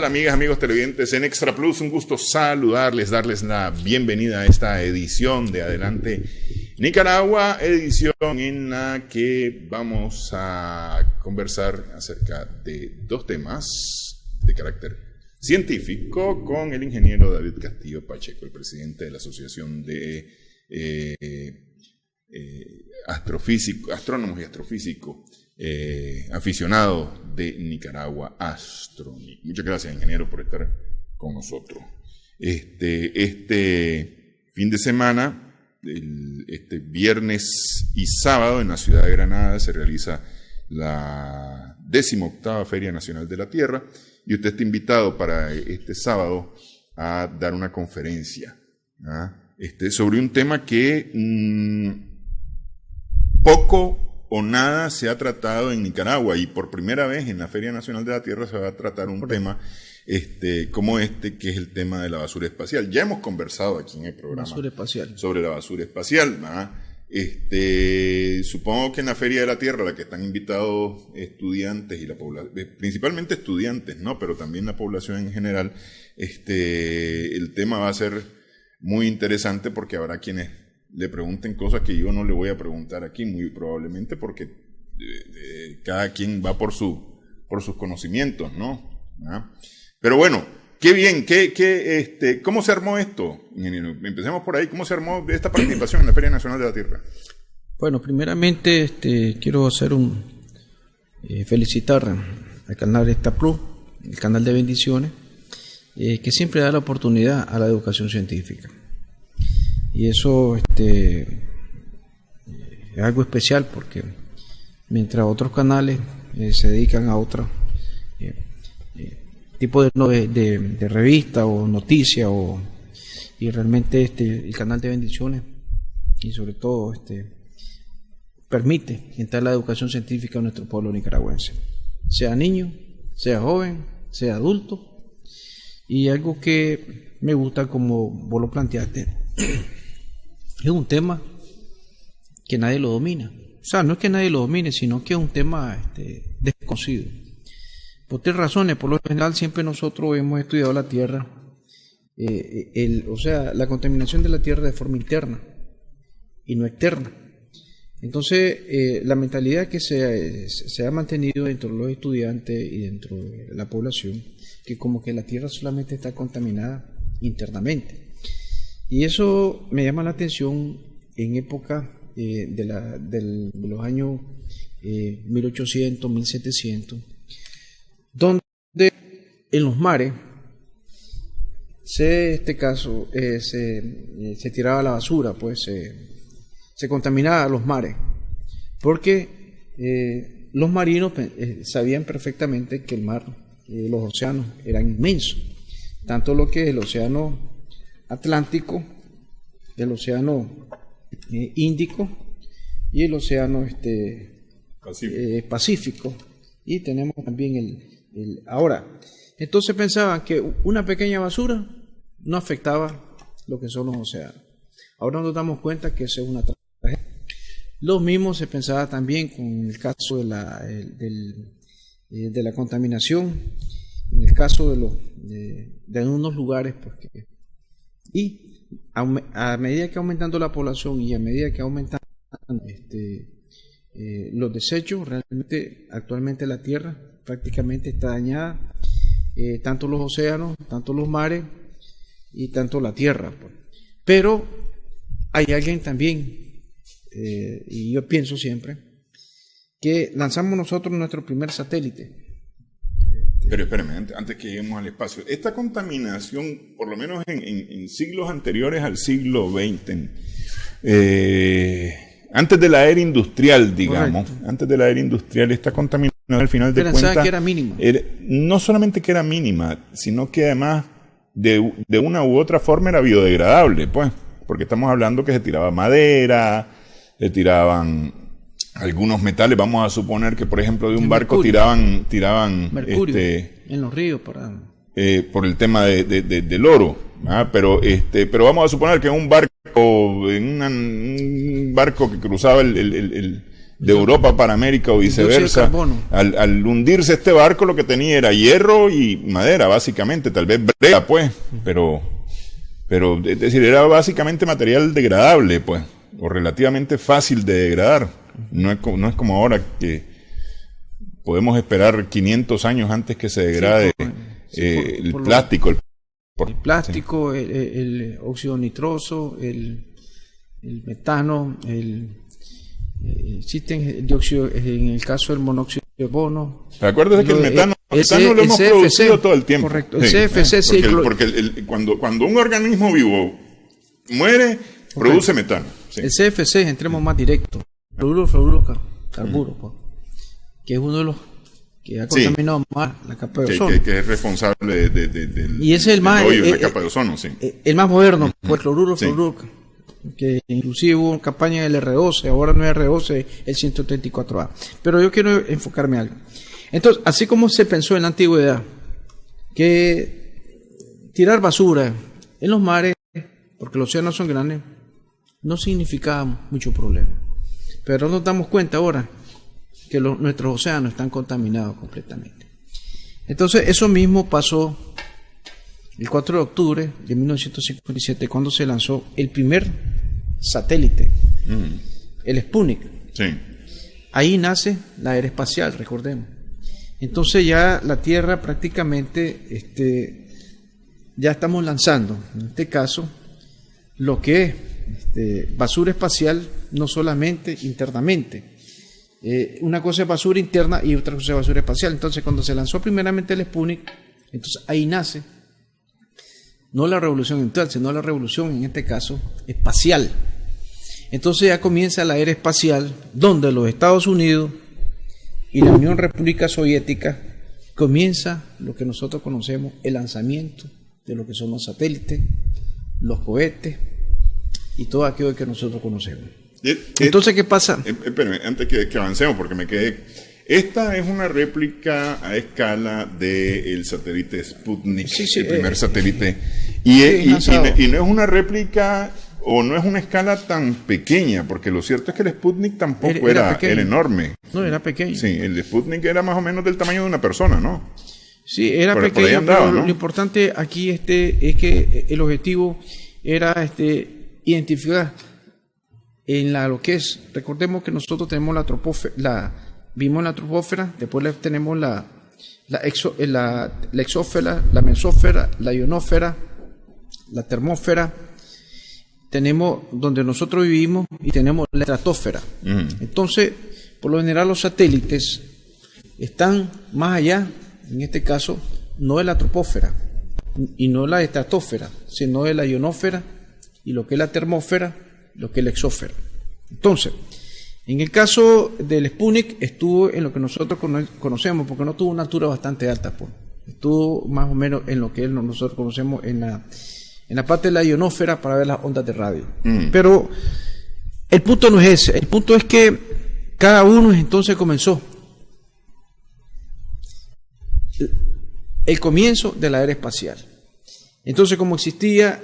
tal, amigas, amigos televidentes en Extra Plus? Un gusto saludarles, darles la bienvenida a esta edición de Adelante Nicaragua, edición en la que vamos a conversar acerca de dos temas de carácter científico con el ingeniero David Castillo Pacheco, el presidente de la Asociación de Astrónomos y Astrofísicos aficionado de Nicaragua, Astroní. Muchas gracias, ingeniero, por estar con nosotros. Este fin de semana, este viernes y sábado, en la ciudad de Granada se realiza la 18ª Feria Nacional de la Tierra y usted está invitado para este sábado a dar una conferencia sobre un tema que poco o nada se ha tratado en Nicaragua, y por primera vez en la Feria Nacional de la Tierra se va a tratar un tema como que es el tema de la basura espacial. Ya hemos conversado aquí en el programa sobre la basura espacial, ¿verdad? Supongo que en la Feria de la Tierra, a la que están invitados estudiantes y la población, principalmente estudiantes, ¿no? Pero también la población en general, el tema va a ser muy interesante porque habrá quienes le pregunten cosas que yo no le voy a preguntar aquí, muy probablemente porque cada quien va por sus conocimientos, ¿no? ¿Ah? Pero bueno, qué bien, ¿cómo se armó esto, ingeniero? Empecemos por ahí. ¿Cómo se armó esta participación en la Feria Nacional de la Tierra? Bueno, primeramente quiero felicitar al canal Extra Plus, el canal de bendiciones, que siempre da la oportunidad a la educación científica. Y eso es algo especial porque mientras otros canales se dedican a otro tipo de revista o noticia, y realmente el canal de bendiciones y sobre todo permite entrar la educación científica a nuestro pueblo nicaragüense, sea niño, sea joven, sea adulto. Y algo que me gusta, como vos lo planteaste, es un tema que nadie lo domina. O sea, no es que nadie lo domine, sino que es un tema desconocido. Por tres razones. Por lo general, siempre nosotros hemos estudiado la Tierra, la contaminación de la Tierra de forma interna y no externa. Entonces, la mentalidad que se ha mantenido dentro de los estudiantes y dentro de la población, que como que la Tierra solamente está contaminada internamente. Y eso me llama la atención en época de los años 1800, 1700, donde en los mares se tiraba la basura, pues se contaminaba los mares, porque los marinos sabían perfectamente que el mar, los océanos eran inmensos, tanto lo que es el océano Atlántico, el océano Índico y el océano Pacífico, y tenemos también ahora. Entonces pensaban que una pequeña basura no afectaba lo que son los océanos. Ahora nos damos cuenta que eso es una tragedia. Lo mismo se pensaba también con el caso de la contaminación, en el caso de unos lugares, porque y a medida que aumentando la población y a medida que aumentan los desechos, realmente actualmente la Tierra prácticamente está dañada, tanto los océanos, tanto los mares y tanto la Tierra. Pero hay alguien también, y yo pienso siempre, que lanzamos nosotros nuestro primer satélite. Pero espérame, antes que lleguemos al espacio, esta contaminación, por lo menos en siglos anteriores al siglo XX, antes de la era industrial, digamos, correcto, antes de la era industrial, esta contaminación al final de cuentas que era mínima. No solamente que era mínima, sino que además de una u otra forma era biodegradable, pues, porque estamos hablando que se tiraba madera, se tiraban algunos metales. Vamos a suponer que, por ejemplo, de un barco tiraban mercurio en los ríos por el tema del oro, ¿ah? Pero vamos a suponer que un barco que cruzaba el de Europa para América o viceversa. Al hundirse este barco, lo que tenía era hierro y madera, básicamente, tal vez brea, pues, pero es decir, era básicamente material degradable, pues, o relativamente fácil de degradar. No es como ahora que podemos esperar 500 años antes que se degrade el plástico. El plástico, el óxido nitroso, el metano, existen dióxido, en el caso del monóxido de carbono. Acuérdate que el metano lo hemos producido todo el tiempo. Correcto, el CFC sí. Porque cuando un organismo vivo muere, produce metano. Sí. El CFC, entremos más directo, fluorocarburo, que es uno de los que ha contaminado más la capa de ozono. Que es responsable y ese es el más, de la capa de ozono, sí. El más moderno, pues fluoruro, que inclusive hubo campaña del R12, ahora no es R12, el 134A. Pero yo quiero enfocarme en algo. Entonces, así como se pensó en la antigüedad, que tirar basura en los mares, porque los océanos son grandes, no significaba mucho problema. Pero nos damos cuenta ahora que nuestros océanos están contaminados completamente. Entonces, eso mismo pasó el 4 de octubre de 1957, cuando se lanzó el primer satélite, el Sputnik. Sí. Ahí nace la era espacial, recordemos. Entonces ya la Tierra prácticamente, ya estamos lanzando, en este caso, lo que es basura espacial, no solamente internamente. Una cosa es basura interna y otra cosa es basura espacial. Entonces, cuando se lanzó primeramente el Sputnik, entonces ahí nace no la revolución industrial, sino la revolución, en este caso, espacial. Entonces ya comienza la era espacial, donde los Estados Unidos y la Unión República Soviética comienza lo que nosotros conocemos, el lanzamiento de lo que son los satélites, los cohetes y todo aquello que nosotros conocemos. Entonces, ¿qué pasa? Espérame, antes que avancemos, porque me quedé. Esta es una réplica a escala del satélite Sputnik, el primer satélite. Y no es una réplica o no es una escala tan pequeña, porque lo cierto es que el Sputnik tampoco era enorme. No, era pequeño. Sí, el Sputnik era más o menos del tamaño de una persona, ¿no? Sí, era pequeño, andaba, pero ¿no? Lo importante aquí es que el objetivo era identificar en lo que es, recordemos que nosotros tenemos vimos la troposfera, después tenemos la exósfera, la mesósfera, la ionósfera, la termósfera, tenemos donde nosotros vivimos y tenemos la estratosfera. Entonces, por lo general los satélites están más allá, en este caso, no de la troposfera y no de la estratosfera, sino de la ionósfera y lo que es la termósfera, lo que es la exósfera. Entonces, en el caso del Sputnik estuvo en lo que nosotros conocemos, porque no tuvo una altura bastante alta, pues. Estuvo más o menos en lo que nosotros conocemos en la parte de la ionósfera para ver las ondas de radio. Pero el punto no es ese, el punto es que cada uno entonces comenzó el comienzo de la era espacial. Entonces, como existía,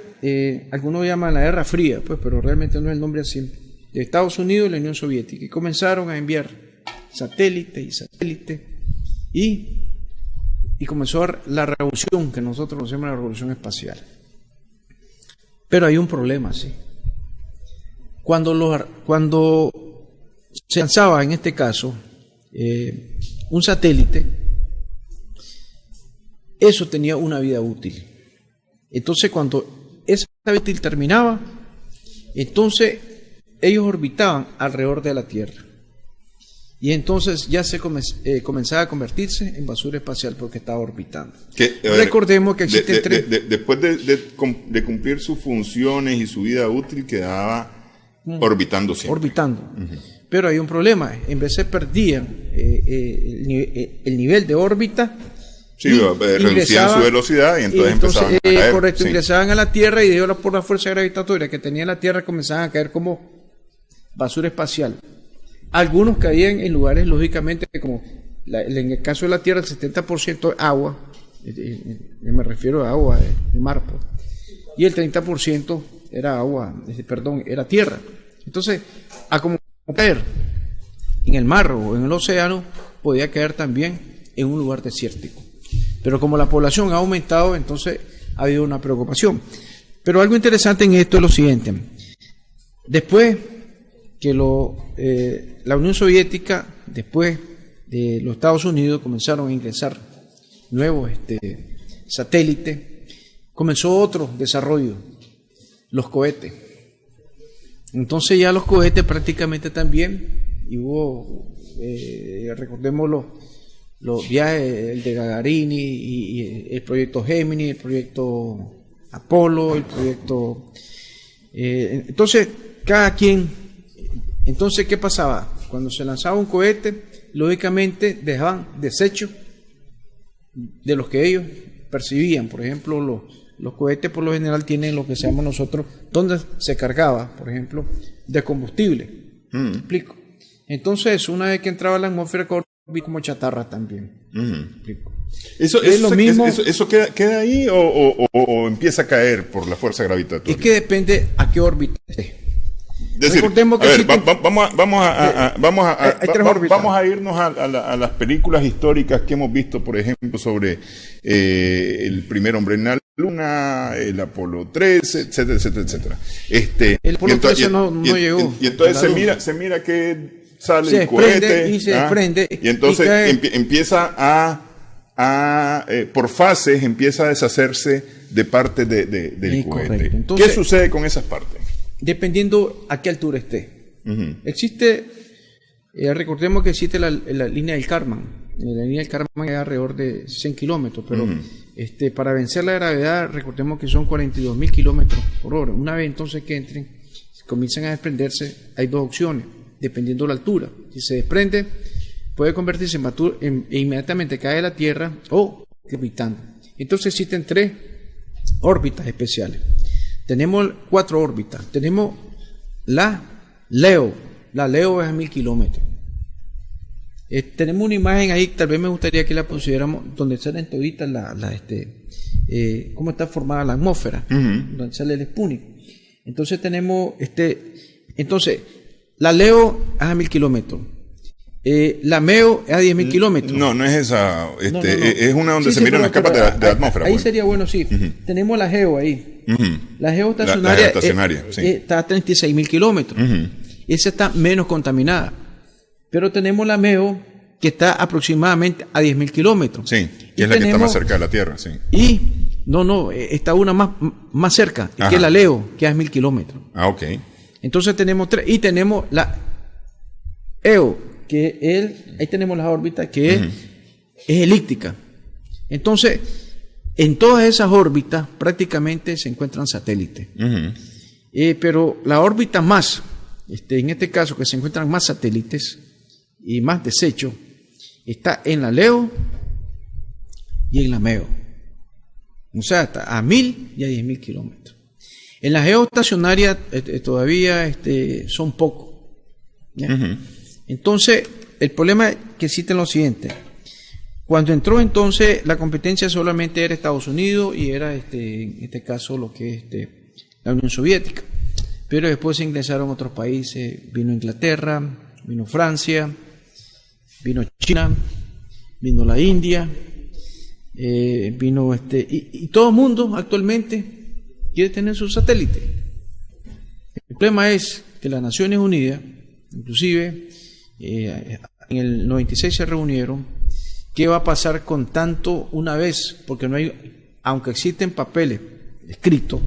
algunos llaman la Guerra Fría, pues, pero realmente no es el nombre así, de Estados Unidos y la Unión Soviética, y comenzaron a enviar satélites y comenzó la revolución que nosotros conocemos, la revolución espacial. Pero hay un problema, sí. Cuando se lanzaba, en este caso, un satélite, eso tenía una vida útil. Entonces, cuando esa vida útil terminaba, entonces ellos orbitaban alrededor de la Tierra. Y entonces ya se comenzaba a convertirse en basura espacial porque estaba orbitando. Recordemos que existen después de cumplir sus funciones y su vida útil, quedaba orbitando siempre. Orbitando. Pero hay un problema. En vez se perdían el nivel de órbita. Sí, reducían su velocidad y entonces empezaban a caer. Correcto, ingresaban a la Tierra y por la fuerza gravitatoria que tenía la Tierra comenzaban a caer como basura espacial. Algunos caían en lugares, lógicamente, como en el caso de la Tierra, el 70% es agua, me refiero a agua de mar, pues, y el 30% era agua, era tierra. Entonces, a como caer, en el mar o en el océano, podía caer también en un lugar desértico. Pero como la población ha aumentado, entonces ha habido una preocupación. Pero algo interesante en esto es lo siguiente. Después que la Unión Soviética, después de los Estados Unidos, comenzaron a ingresar nuevos satélites, comenzó otro desarrollo, los cohetes. Entonces ya los cohetes prácticamente también, y hubo, recordemos los viajes, el de Gagarin y el proyecto Gemini, el proyecto Apolo, el proyecto... entonces, cada quien... Entonces, ¿qué pasaba? Cuando se lanzaba un cohete, lógicamente dejaban desechos de los que ellos percibían. Por ejemplo, los cohetes por lo general tienen lo que se llama nosotros, donde se cargaba, por ejemplo, de combustible. ¿Me explico? Entonces, una vez que entraba a la atmósfera, vi como chatarra también. ¿Eso queda ahí o empieza a caer por la fuerza gravitatoria? Es que depende a qué órbita esté. Es decir, vamos a irnos a las películas históricas que hemos visto, por ejemplo, sobre el primer hombre en la Luna, el Apolo 13, etcétera, etcétera, etcétera. El Apolo 13 no llegó. Y entonces se mira que sale el cohete y se desprende. Y entonces empieza por fases, empieza a deshacerse de parte del cohete. Entonces, ¿qué sucede con esas partes? Dependiendo a qué altura esté. Existe, recordemos que existe la línea del Kármán. La línea del Kármán es alrededor de 100 kilómetros, pero para vencer la gravedad, recordemos que son 42.000 kilómetros por hora. Una vez entonces que entren, comienzan a desprenderse, hay dos opciones, dependiendo de la altura. Si se desprende, puede convertirse e inmediatamente cae a la Tierra o orbitando. Entonces existen 3 órbitas especiales. Tenemos 4 órbitas. Tenemos la Leo. La Leo es a 1000 kilómetros. Tenemos una imagen ahí, tal vez me gustaría que la pusiéramos, donde salen toditas cómo está formada la atmósfera, donde sale el Sputnik. Entonces tenemos entonces la Leo es a 1000 kilómetros. La MEO es a 10.000 kilómetros. No es esa. Es una donde se miran las capas de la atmósfera. Ahí sería bueno, sí. Tenemos la GEO ahí. La geoestacionaria está a 36.000 kilómetros. Esa está menos contaminada. Pero tenemos la MEO que está aproximadamente a 10.000 kilómetros. Sí, que es la que está más cerca de la Tierra. Sí. Y, está una más cerca, que es la LEO, que es a 1.000 kilómetros. Ok. Entonces tenemos 3. Y tenemos la EO, que ahí tenemos las órbitas, que es elíptica. Entonces, en todas esas órbitas prácticamente se encuentran satélites. Pero la órbita más, en este caso que se encuentran más satélites y más desechos, está en la LEO y en la MEO. O sea, está a 1000 y a 10.000 kilómetros. En la geoestacionaria todavía son pocos. Entonces, el problema que existe es lo siguiente. Cuando entró entonces, la competencia solamente era Estados Unidos y era en este caso lo que es la Unión Soviética. Pero después se ingresaron otros países, vino Inglaterra, vino Francia, vino China, vino la India, vino y todo el mundo actualmente quiere tener su satélite. El problema es que las Naciones Unidas, inclusive en el 96 se reunieron. ¿Qué va a pasar con tanto una vez? Porque no hay, aunque existen papeles escritos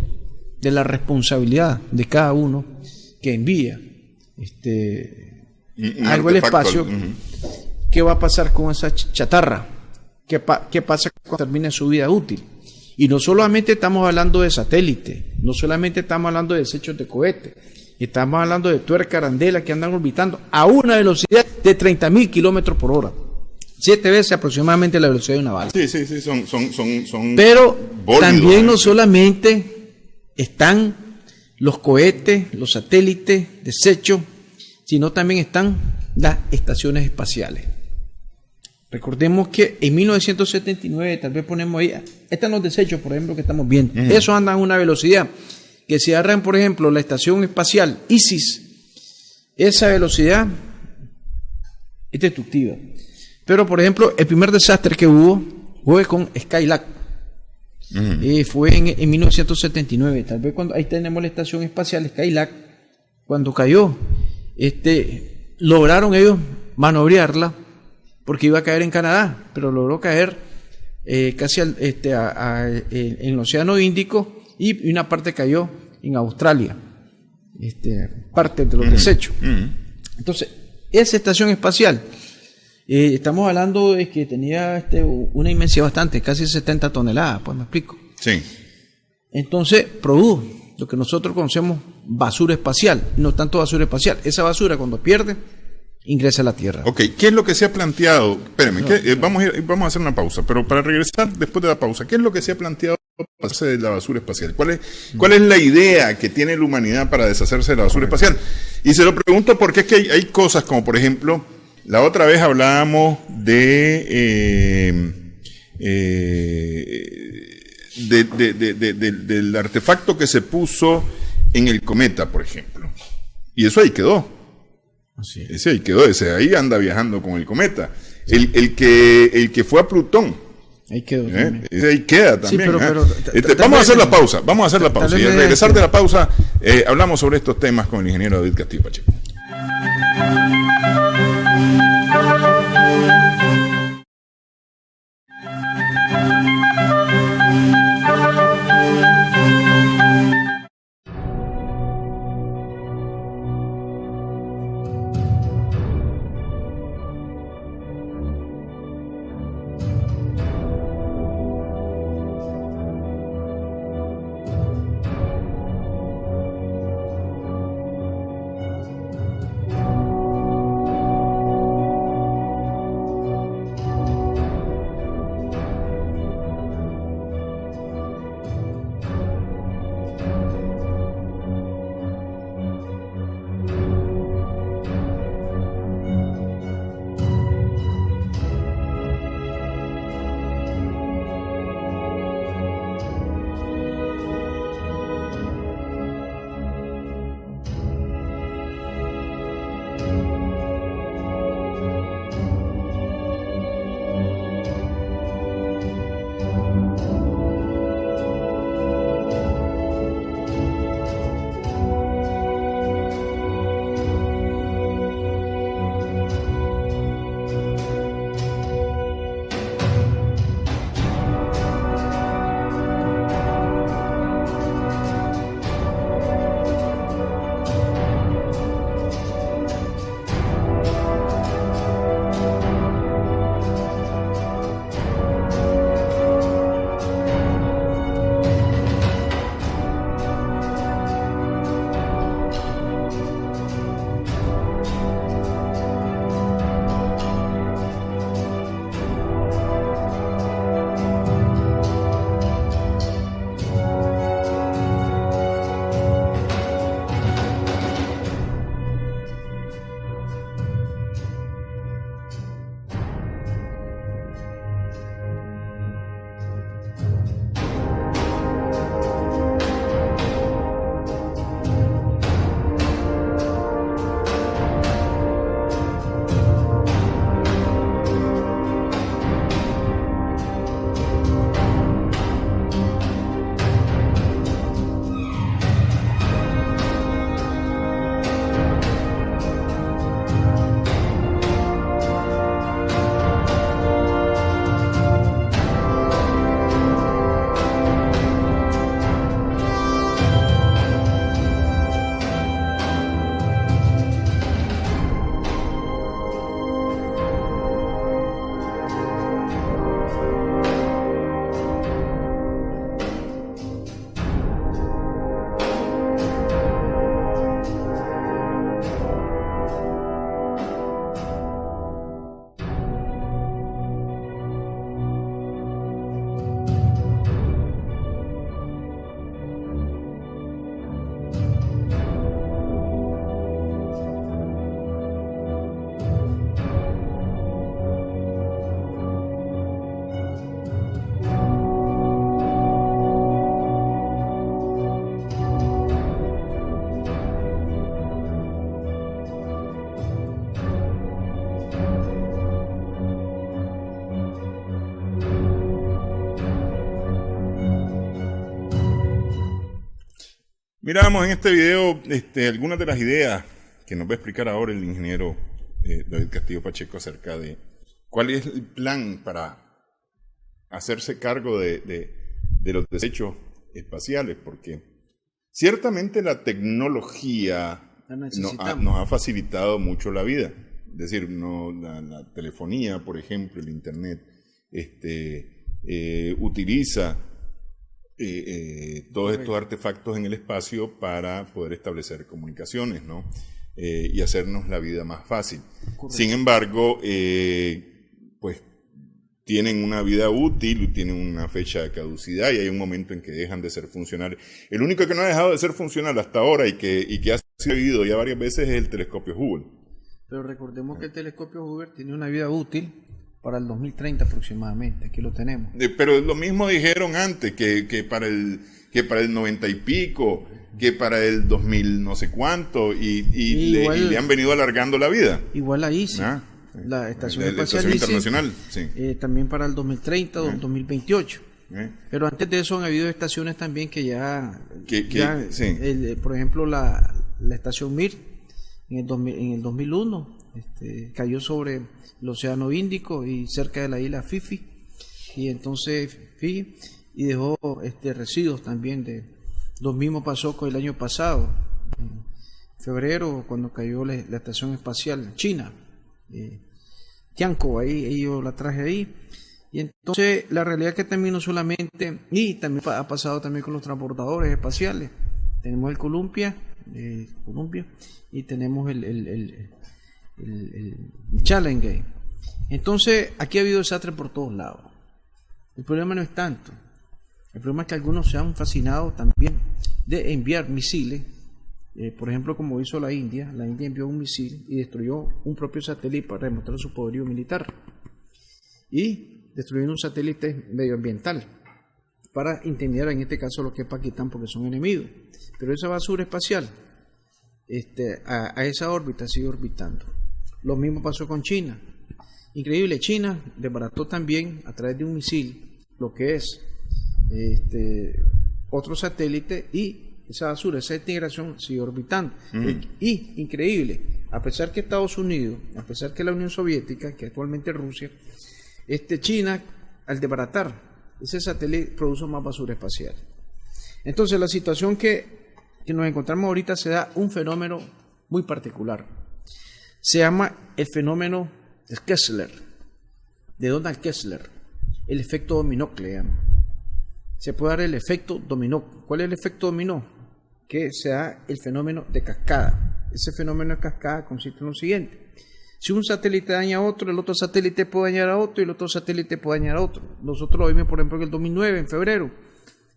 de la responsabilidad de cada uno que envía algo al espacio, ¿qué va a pasar con esa chatarra? ¿Qué pasa cuando termine su vida útil? Y no solamente estamos hablando de satélites, no solamente estamos hablando de desechos de cohetes, estamos hablando de tuercas, arandelas que andan orbitando a una velocidad de 30.000 kilómetros por hora. 7 veces aproximadamente la velocidad de una bala. Sí, son Pero también no solamente están los cohetes, los satélites, desechos, sino también están las estaciones espaciales. Recordemos que en 1979, tal vez ponemos ahí, están los desechos, por ejemplo, que estamos viendo. Esos andan a una velocidad que si agarran, por ejemplo, la estación espacial ISIS, esa velocidad es destructiva. Pero, por ejemplo, el primer desastre que hubo fue con Skylab. Fue en 1979. Tal vez cuando ahí tenemos la estación espacial Skylab. Cuando cayó, lograron ellos manobrearla porque iba a caer en Canadá, pero logró caer casi en el Océano Índico y una parte cayó en Australia. Parte de los desechos. Entonces, esa estación espacial, estamos hablando de que tenía una inmensidad bastante, casi 70 toneladas, pues me explico. Sí. Entonces, produjo lo que nosotros conocemos basura espacial, no tanto basura espacial. Esa basura, cuando pierde, ingresa a la Tierra. Ok, ¿qué es lo que se ha planteado? Espérenme, vamos a hacer una pausa, pero para regresar después de la pausa, ¿qué es lo que se ha planteado para deshacerse de la basura espacial? ¿Cuál es la idea que tiene la humanidad para deshacerse de la basura espacial? Y se lo pregunto porque es que hay cosas como, por ejemplo, la otra vez hablábamos del artefacto que se puso en el cometa, por ejemplo. Y eso ahí quedó. Así. Ese ahí quedó, ese ahí anda viajando con el cometa. El que fue a Plutón. Ahí quedó. Ese ahí queda también. Sí, pero vamos a hacer la pausa. Y al regresar de la pausa, hablamos sobre estos temas con el ingeniero David Castillo Pacheco. Miramos en este video algunas de las ideas que nos va a explicar ahora el ingeniero David Castillo Pacheco acerca de cuál es el plan para hacerse cargo de los desechos espaciales, porque ciertamente la tecnología nos ha facilitado mucho la vida. Es decir, la telefonía, por ejemplo, el Internet, utiliza todos estos artefactos en el espacio para poder establecer comunicaciones, ¿no? Y hacernos la vida más fácil. Correcto. Sin embargo, pues tienen una vida útil, tienen una fecha de caducidad y hay un momento en que dejan de ser funcionales. El único que no ha dejado de ser funcional hasta ahora y que ha sido ya varias veces es el telescopio Hubble. Pero recordemos que el telescopio Hubble tiene una vida útil para el 2030 aproximadamente, aquí lo tenemos. Pero lo mismo dijeron antes, que para el 90 y pico, que para el 2000 no sé cuánto, y le han venido alargando la vida. Igual la ISI, la Estación Espacial Internacional, sí. También para el 2030 o 2028. Pero antes de eso han habido estaciones también que sí. Por ejemplo, la estación Mir en el 2001 cayó sobre el Océano Índico y cerca de la isla Fifi, y entonces y dejó residuos también. Lo mismo pasó con el año pasado, en febrero, cuando cayó la estación espacial china, Tianco, ahí yo la traje ahí. Y entonces la realidad es que también no solamente, y también ha pasado también con los transportadores espaciales. Tenemos el Columbia, y tenemos el Challenger. Entonces aquí ha habido desastre por todos lados. El problema no es tanto. El problema es que algunos se han fascinado también de enviar misiles. Por ejemplo, como hizo la India envió un misil y destruyó un propio satélite para demostrar su poderío militar. Y destruyendo un satélite medioambiental para intimidar en este caso lo que es Pakistán, porque son enemigos. Pero esa basura espacial a esa órbita sigue orbitando. Lo mismo pasó con China. Increíble, China desbarató también a través de un misil lo que es otro satélite, y esa basura, esa integración sigue orbitando. Y increíble, a pesar que Estados Unidos, a pesar que la Unión Soviética, que actualmente es Rusia, China, al desbaratar ese satélite, produce más basura espacial. Entonces la situación que nos encontramos ahorita se da un fenómeno muy particular. Se llama el fenómeno de Kessler, de Donald Kessler, el efecto dominó que le llaman. Se puede dar el efecto dominó. ¿Cuál es el efecto dominó? Que se da el fenómeno de cascada. Ese fenómeno de cascada consiste en lo siguiente: si un satélite daña a otro, el otro satélite puede dañar a otro y el otro satélite puede dañar a otro. Nosotros lo vimos, por ejemplo, en el 2009, en febrero,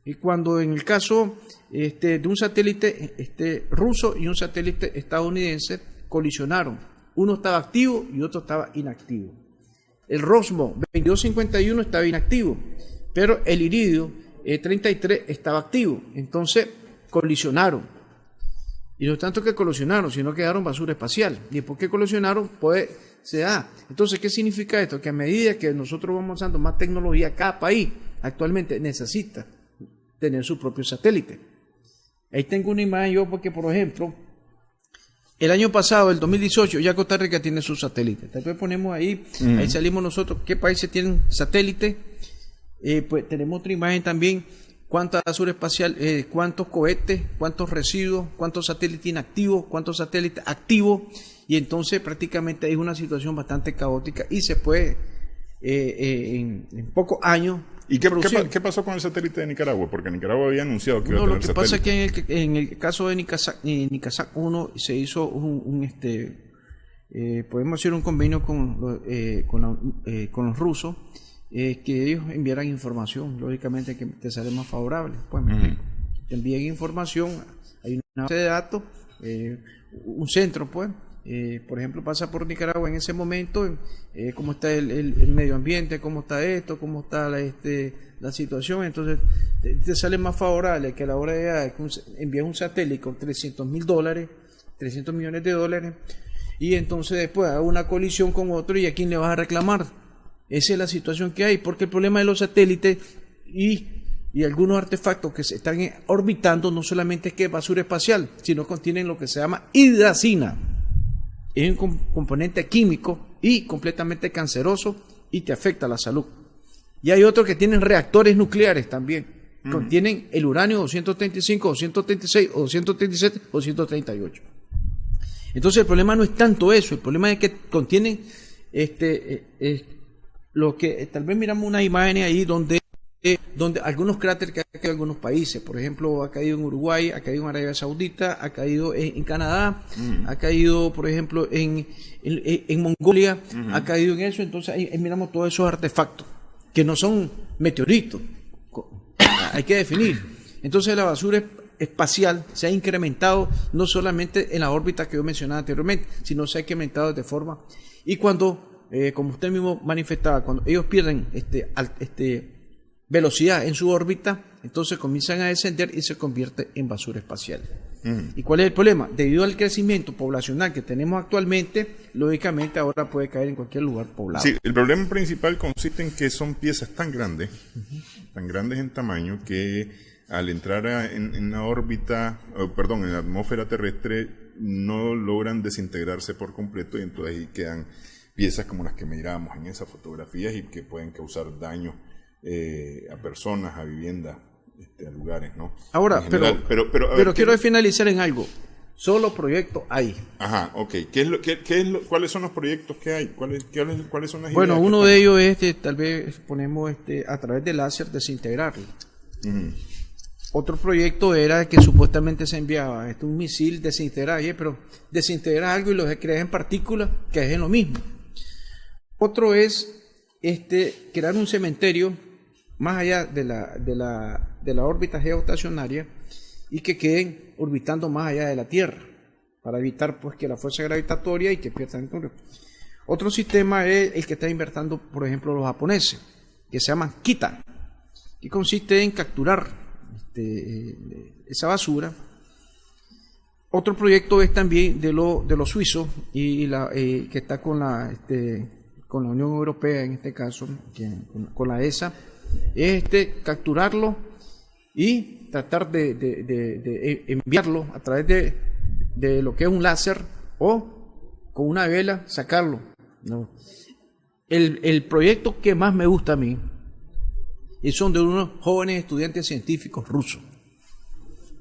y cuando en el caso de un satélite ruso y un satélite estadounidense colisionaron. Uno estaba activo y otro estaba inactivo. El Rosmo 2251 estaba inactivo, pero el Iridio 33 estaba activo. Entonces colisionaron. Y no tanto que colisionaron, sino que quedaron basura espacial. ¿Y por qué colisionaron? Pues se da. Entonces, ¿qué significa esto? Que a medida que nosotros vamos usando más tecnología, cada país actualmente necesita tener su propio satélite. Ahí tengo una imagen yo, porque por ejemplo, el año pasado, el 2018, ya Costa Rica tiene su satélite. Después ponemos ahí, ahí salimos nosotros, qué países tienen satélite. Pues tenemos otra imagen también, cuánta basura espacial, cuántos cohetes, cuántos residuos, cuántos satélites inactivos, cuántos satélites activos, y entonces prácticamente hay una situación bastante caótica y se puede en pocos años. ¿Y qué pasó con el satélite de Nicaragua? Porque Nicaragua había anunciado que iba a tener satélite. Lo que pasa es que en el caso de Nicasat 1 se hizo podemos hacer un convenio con los rusos, que ellos enviaran información, lógicamente que te sale más favorable. Pues te envían información, hay una base de datos, un centro, pues. Por ejemplo, pasa por Nicaragua en ese momento, cómo está el medio ambiente, cómo está esto, cómo está la situación. Entonces te sale más favorable que a la hora de enviar un satélite con $300 millones de dólares, y entonces después haga una colisión con otro, y a quién le vas a reclamar. Esa es la situación que hay, porque el problema de los satélites y y algunos artefactos que se están orbitando no solamente es que es basura espacial, sino contienen lo que se llama hidracina. Es un componente químico y completamente canceroso y te afecta a la salud. Y hay otros que tienen reactores nucleares también. Contienen el uranio 235, 236, o 237 o 238. Entonces el problema no es tanto eso, el problema es que contienen lo que tal vez miramos una imagen ahí donde algunos cráteres que ha caído en algunos países, por ejemplo, ha caído en Uruguay, ha caído en Arabia Saudita, ha caído en Canadá, ha caído, por ejemplo, en Mongolia, ha caído en eso. Entonces ahí miramos todos esos artefactos que no son meteoritos. Hay que definir. Entonces la basura espacial se ha incrementado no solamente en la órbita que yo mencionaba anteriormente, sino se ha incrementado de forma. Y cuando, como usted mismo manifestaba, cuando ellos pierden velocidad en su órbita, entonces comienzan a descender y se convierte en basura espacial. ¿Y cuál es el problema? Debido al crecimiento poblacional que tenemos actualmente, lógicamente ahora puede caer en cualquier lugar poblado. Sí, el problema principal consiste en que son piezas tan grandes en tamaño, que al entrar en la órbita, en la atmósfera terrestre, no logran desintegrarse por completo, y entonces ahí quedan piezas como las que mirábamos en esas fotografías y que pueden causar daño a personas, a viviendas, a lugares, ¿no? Ahora, pero quiero finalizar en algo. Solo proyectos hay. Ajá, ok. ¿Cuáles son los proyectos que hay? ¿Cuáles son las ideas? Bueno, uno de ellos es, tal vez ponemos a través del láser desintegrarlo. Otro proyecto era que supuestamente se enviaba un misil desintegrar, pero desintegrar algo y lo creas en partículas, que es lo mismo. Otro es crear un cementerio más allá de la órbita geoestacionaria y que queden orbitando más allá de la Tierra, para evitar pues que la fuerza gravitatoria y que pierdan. Otro sistema es el que está inventando, por ejemplo, los japoneses, que se llama KITA, que consiste en capturar esa basura. Otro proyecto es también de los suizos y que está con la Unión Europea, en este caso, con la ESA, es capturarlo y tratar de enviarlo a través de lo que es un láser o con una vela sacarlo, ¿no? El proyecto que más me gusta a mí son de unos jóvenes estudiantes científicos rusos,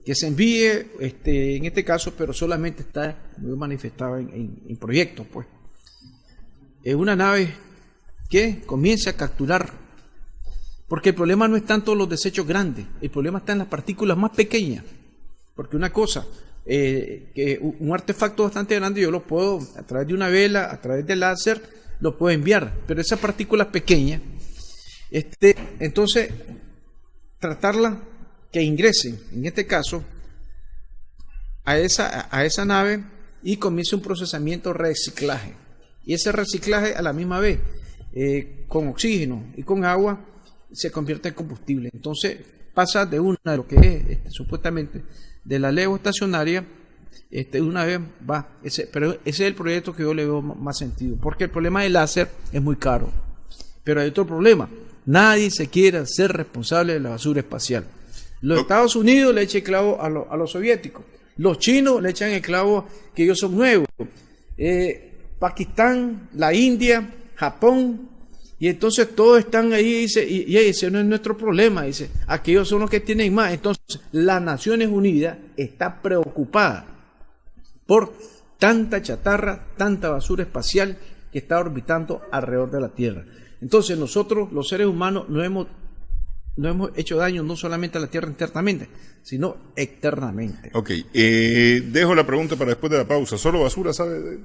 que se envíe en este caso, pero solamente está muy manifestado en proyectos, pues. Es una nave que comienza a capturar, porque el problema no es tanto los desechos grandes, el problema está en las partículas más pequeñas. Porque una cosa, que un artefacto bastante grande yo lo puedo, a través de una vela, a través del láser, lo puedo enviar, pero esas partículas pequeñas, entonces tratarlas que ingresen, en este caso, a esa nave y comience un procesamiento de reciclaje. Y ese reciclaje a la misma vez, con oxígeno y con agua, se convierte en combustible. Entonces pasa de una de lo que es supuestamente de la ley estacionaria, una vez va, pero ese es el proyecto que yo le veo más sentido, porque el problema del láser es muy caro, pero hay otro problema: nadie se quiere hacer responsable de la basura espacial. Los Estados Unidos le echan el clavo a los soviéticos, los chinos le echan el clavo que ellos son nuevos, Pakistán, la India, Japón. Y entonces todos están ahí, y ese no es nuestro problema, dice, aquellos son los que tienen más. Entonces las Naciones Unidas está preocupada por tanta chatarra, tanta basura espacial que está orbitando alrededor de la Tierra. Entonces nosotros, los seres humanos, no hemos hecho daño no solamente a la Tierra internamente, sino externamente. Ok, dejo la pregunta para después de la pausa. ¿Solo basura sabe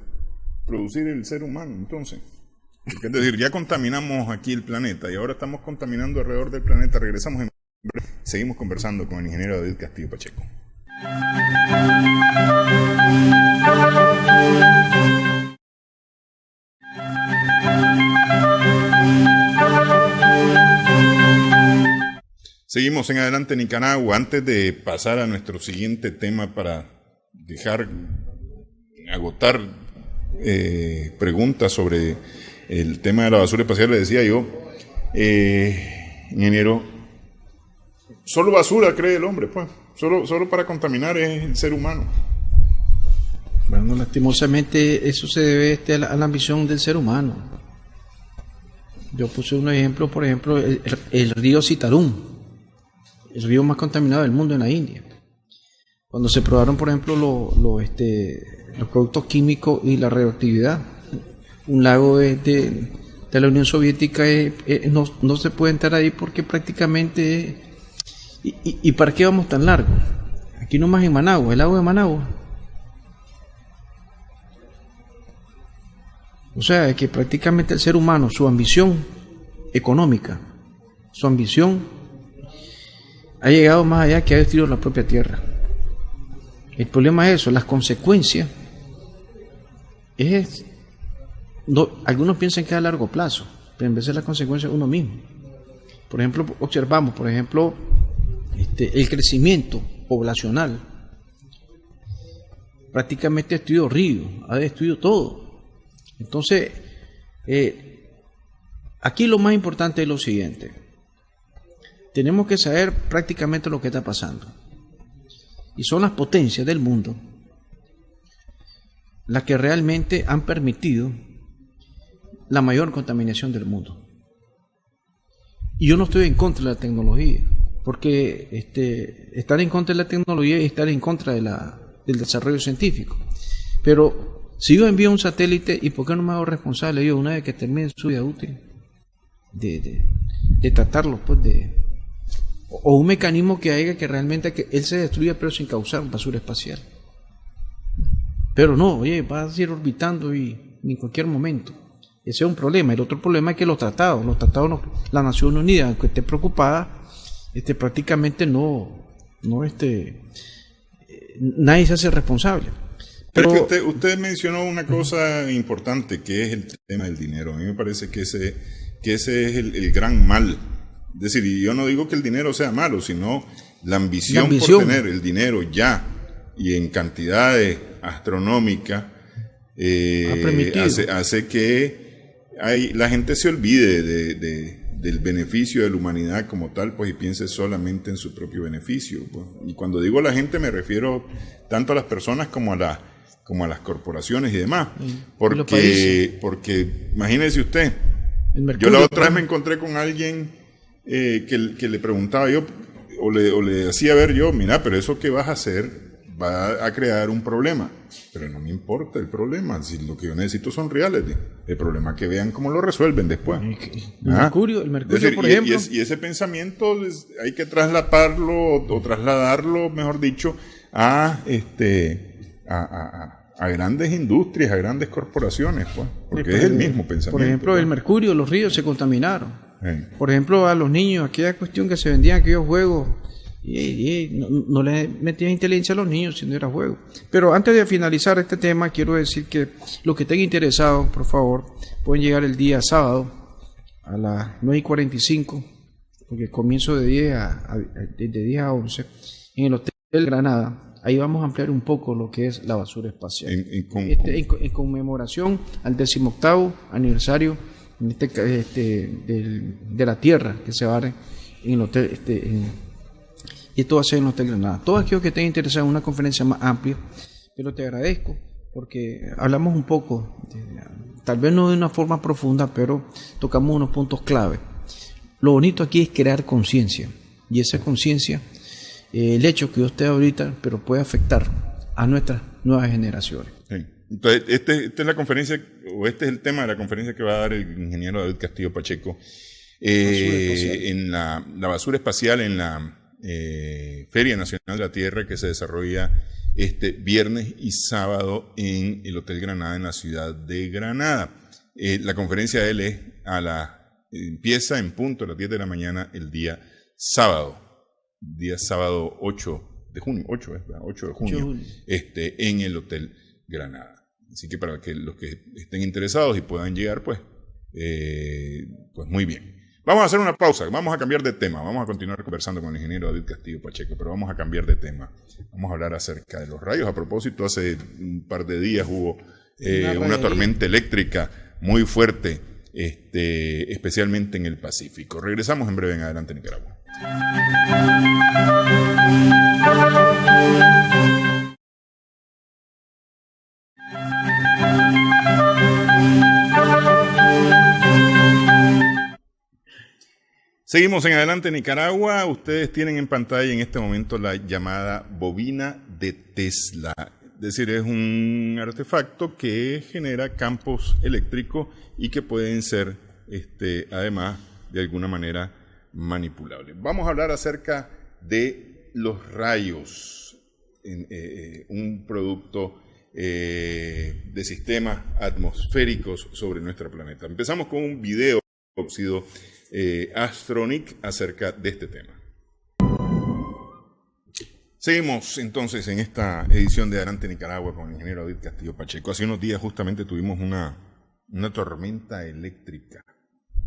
producir el ser humano, entonces? Es decir, ya contaminamos aquí el planeta y ahora estamos contaminando alrededor del planeta. Regresamos en breve. Seguimos conversando con el ingeniero David Castillo Pacheco. Seguimos en Adelante Nicaragua. Antes de pasar a nuestro siguiente tema para agotar preguntas sobre el tema de la basura espacial, le decía yo, ingeniero, solo basura cree el hombre, pues. Solo para contaminar es el ser humano. Bueno, lastimosamente eso se debe a la ambición del ser humano. Yo puse un ejemplo, por ejemplo, el río Citarum, el río más contaminado del mundo en la India. Cuando se probaron, por ejemplo, los productos químicos y la radioactividad, un lago de la Unión Soviética no se puede entrar ahí porque prácticamente... ¿Y para qué vamos tan largo? Aquí nomás en Managua, el lago de Managua. O sea, que prácticamente el ser humano, su ambición económica, su ambición ha llegado más allá que ha destruido la propia tierra. El problema es eso, las consecuencias algunos piensan que es a largo plazo, pero en vez de las consecuencias uno mismo. Por ejemplo, observamos, el crecimiento poblacional prácticamente ha destruido ríos, ha destruido todo. Entonces, aquí lo más importante es lo siguiente. Tenemos que saber prácticamente lo que está pasando. Y son las potencias del mundo las que realmente han permitido la mayor contaminación del mundo. Y yo no estoy en contra de la tecnología, porque estar en contra de la tecnología es estar en contra del desarrollo científico. Pero si yo envío un satélite, ¿y por qué no me hago responsable yo una vez que termine su vida útil de tratarlo, pues, o un mecanismo que haga que realmente que él se destruya pero sin causar basura espacial? Pero no, oye, va a seguir orbitando y en cualquier momento. Ese es un problema. El otro problema es que los tratados, la Nación Unida, aunque esté preocupada, prácticamente nadie se hace responsable. Pero es que usted mencionó una cosa importante, que es el tema del dinero. A mí me parece que ese es el gran mal. Es decir, y yo no digo que el dinero sea malo, sino la ambición por tener el dinero ya y en cantidades astronómicas hace que la gente se olvide del beneficio de la humanidad como tal, pues, y piense solamente en su propio beneficio, pues. Y cuando digo la gente me refiero tanto a las personas como a las corporaciones y demás, porque imagínese usted, yo la otra vez me encontré con alguien que le preguntaba yo, o le hacía ver yo, mira, pero eso que vas a hacer va a crear un problema, pero no me importa el problema, si lo que yo necesito son reality, el problema que vean cómo lo resuelven después. El Mercurio, decir, por ejemplo. Y ese pensamiento hay que trasladarlo o trasladarlo, mejor dicho, a grandes industrias, a grandes corporaciones, pues, porque es el mismo pensamiento. Por ejemplo, el Mercurio, los ríos se contaminaron. Sí. Por ejemplo, a los niños, aquella cuestión que se vendían aquellos juegos, no le metían inteligencia a los niños si no era juego. Pero antes de finalizar este tema, quiero decir que los que estén interesados, por favor, pueden llegar el día sábado a las 9:45, porque comienzo de 10 a 11, en el Hotel Granada. Ahí vamos a ampliar un poco lo que es la basura espacial. En conmemoración al 18º aniversario de la Tierra, que se va a dar en el hotel, y esto va a ser en el Hotel Granada. Todos aquellos que estén interesados en una conferencia más amplia, pero te agradezco, porque hablamos un poco, tal vez no de una forma profunda, pero tocamos unos puntos clave. Lo bonito aquí es crear conciencia, y esa conciencia, el hecho que usted ahorita, pero puede afectar a nuestras nuevas generaciones. Sí. Entonces, esta es la conferencia, o este es el tema de la conferencia que va a dar el ingeniero David Castillo Pacheco, en la basura espacial en la Feria Nacional de la Tierra, que se desarrolla este viernes y sábado en el Hotel Granada, en la ciudad de Granada. La conferencia de él empieza en punto a las 10 de la mañana el día sábado 8 de junio, 8 de junio, en el Hotel Granada. Así que para que los que estén interesados y puedan llegar, pues muy bien. Vamos a hacer una pausa, vamos a cambiar de tema, vamos a continuar conversando con el ingeniero David Castillo Pacheco, pero vamos a cambiar de tema. Vamos a hablar acerca de los rayos. A propósito, hace un par de días hubo una tormenta eléctrica muy fuerte, especialmente en el Pacífico. Regresamos en breve en Adelante Nicaragua. Seguimos en Adelante Nicaragua. Ustedes tienen en pantalla en este momento la llamada bobina de Tesla. Es decir, es un artefacto que genera campos eléctricos y que pueden ser, además, de alguna manera manipulables. Vamos a hablar acerca de los rayos, un producto de sistemas atmosféricos sobre nuestro planeta. Empezamos con un video óxido Astronic acerca de este tema. Seguimos entonces en esta edición de Adelante Nicaragua con el ingeniero David Castillo Pacheco. Hace unos días justamente tuvimos una tormenta eléctrica,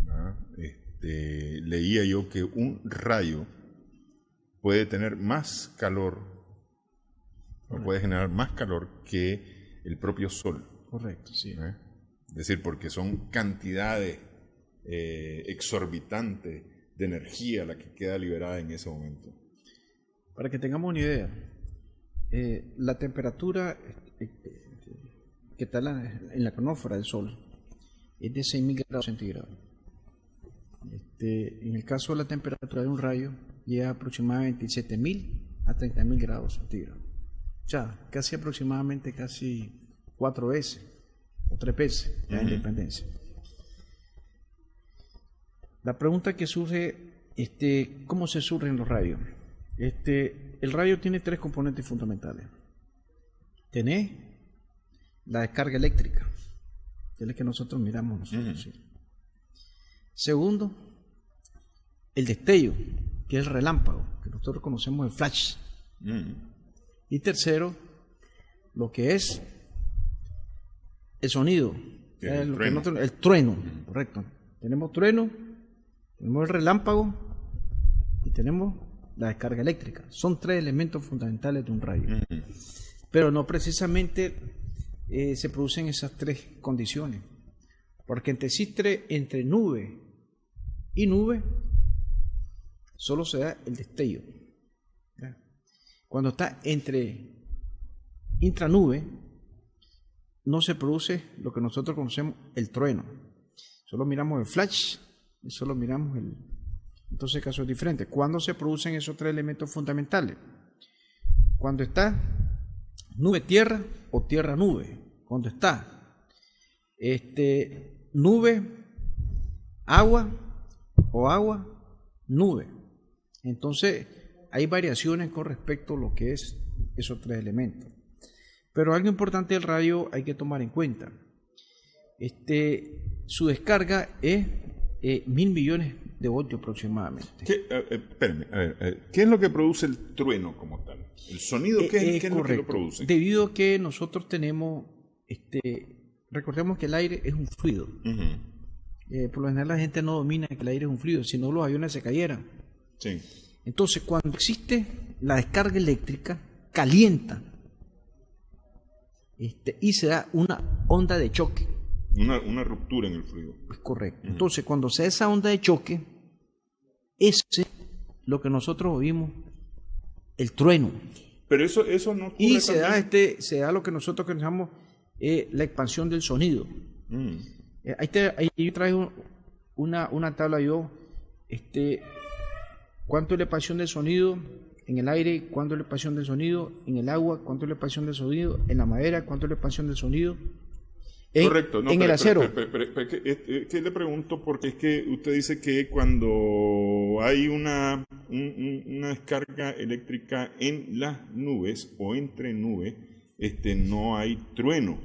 ¿no? Leía yo que un rayo puede tener más calor, o puede generar más calor que el propio sol. Correcto, sí. Es decir, porque son cantidades exorbitante de energía la que queda liberada en ese momento. Para que tengamos una idea, la temperatura que está en la cronósfera del Sol es de 6.000 grados centígrados. En el caso de la temperatura de un rayo, llega aproximadamente 7.000 a 30.000 grados centígrados. O sea, casi 4 veces o 3 veces la independencia. La pregunta que surge, ¿cómo se surgen los rayos? El rayo tiene 3 componentes fundamentales. Tenés la descarga eléctrica, que es la que nosotros miramos nosotros. ¿Sí? Segundo, el destello, que es el relámpago, que nosotros conocemos el flash. Y tercero, lo que es el sonido, el trueno, correcto. Tenemos trueno, tenemos el relámpago y tenemos la descarga eléctrica. Son 3 elementos fundamentales de un rayo. Pero no precisamente se producen esas 3 condiciones. Porque entre nube y nube solo se da el destello. ¿Ya? Cuando está entre intranube no se produce lo que nosotros conocemos el trueno. Solo miramos el flash y solo miramos el... Entonces el caso es diferente. ¿Cuándo se producen esos 3 elementos fundamentales? Cuando está nube-tierra o tierra-nube. Cuando está nube-agua o agua-nube. Entonces hay variaciones con respecto a lo que es esos 3 elementos. Pero algo importante del rayo hay que tomar en cuenta. Su descarga es 1.000 millones de voltios aproximadamente. Espérame, ¿qué es lo que produce el trueno como tal? ¿El sonido qué es lo que lo produce? Debido a que nosotros tenemos, recordemos que el aire es un fluido. Por lo general la gente no domina que el aire es un fluido, si no los aviones se cayeran. Sí. Entonces cuando existe la descarga eléctrica, calienta y se da una onda de choque. Una ruptura en el fluido. Es correcto. Entonces, cuando se da esa onda de choque, ese es lo que nosotros oímos, el trueno. Pero eso no ocurre. Y se da lo que nosotros llamamos la expansión del sonido. Ahí yo traigo una tabla ¿cuánto es la expansión del sonido en el aire? ¿Cuánto es la expansión del sonido en el agua? ¿Cuánto es la expansión del sonido en la madera? ¿Cuánto es la expansión del sonido correcto, no, en el acero? ¿Qué le pregunto? Porque es que usted dice que cuando hay una descarga eléctrica en las nubes o entre nubes, no hay trueno.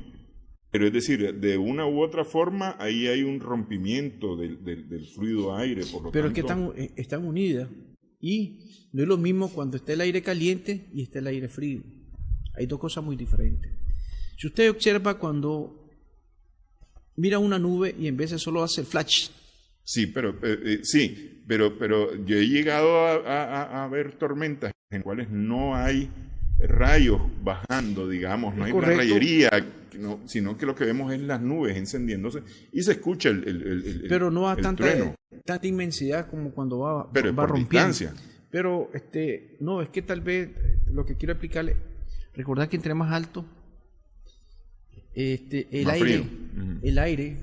Pero es decir, de una u otra forma, ahí hay un rompimiento del fluido aire. Pero es que están unidas. Y no es lo mismo cuando está el aire caliente y está el aire frío. Hay 2 cosas muy diferentes. Si usted observa cuando mira una nube y en vez de solo hace el flash. Sí, pero yo he llegado a ver tormentas en cuales no hay rayos bajando, digamos, no hay una rayería, sino que lo que vemos es las nubes encendiéndose y se escucha el pero no a tanta inmensidad como cuando va por rompiendo. Distancia. Pero no, es que tal vez lo que quiero explicarle, recordar que entre más alto, el aire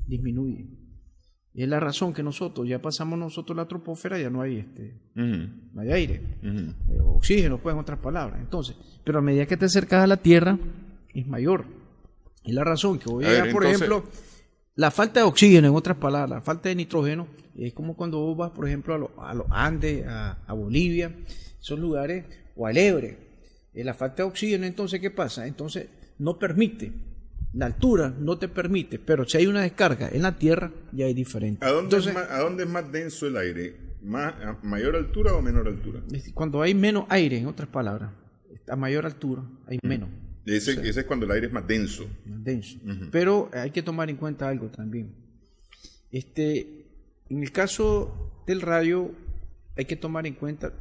disminuye. Y es la razón que ya pasamos la troposfera, ya no hay no hay aire, oxígeno, pues, en otras palabras. Entonces, pero a medida que te acercas a la Tierra, es mayor. Es la razón que por ejemplo, la falta de oxígeno, en otras palabras, la falta de nitrógeno, es como cuando vos vas, por ejemplo, a los Andes, a Bolivia, esos lugares, o al Ebre. La falta de oxígeno, entonces, ¿qué pasa? Entonces, no permite. La altura no te permite, pero si hay una descarga en la Tierra, ya es diferente. ¿A dónde es más denso el aire? ¿A mayor altura o menor altura? Cuando hay menos aire, en otras palabras, a mayor altura hay menos. Ese es cuando el aire es más denso. Más denso. Pero hay que tomar en cuenta algo también. En el caso del rayo, hay que tomar en cuenta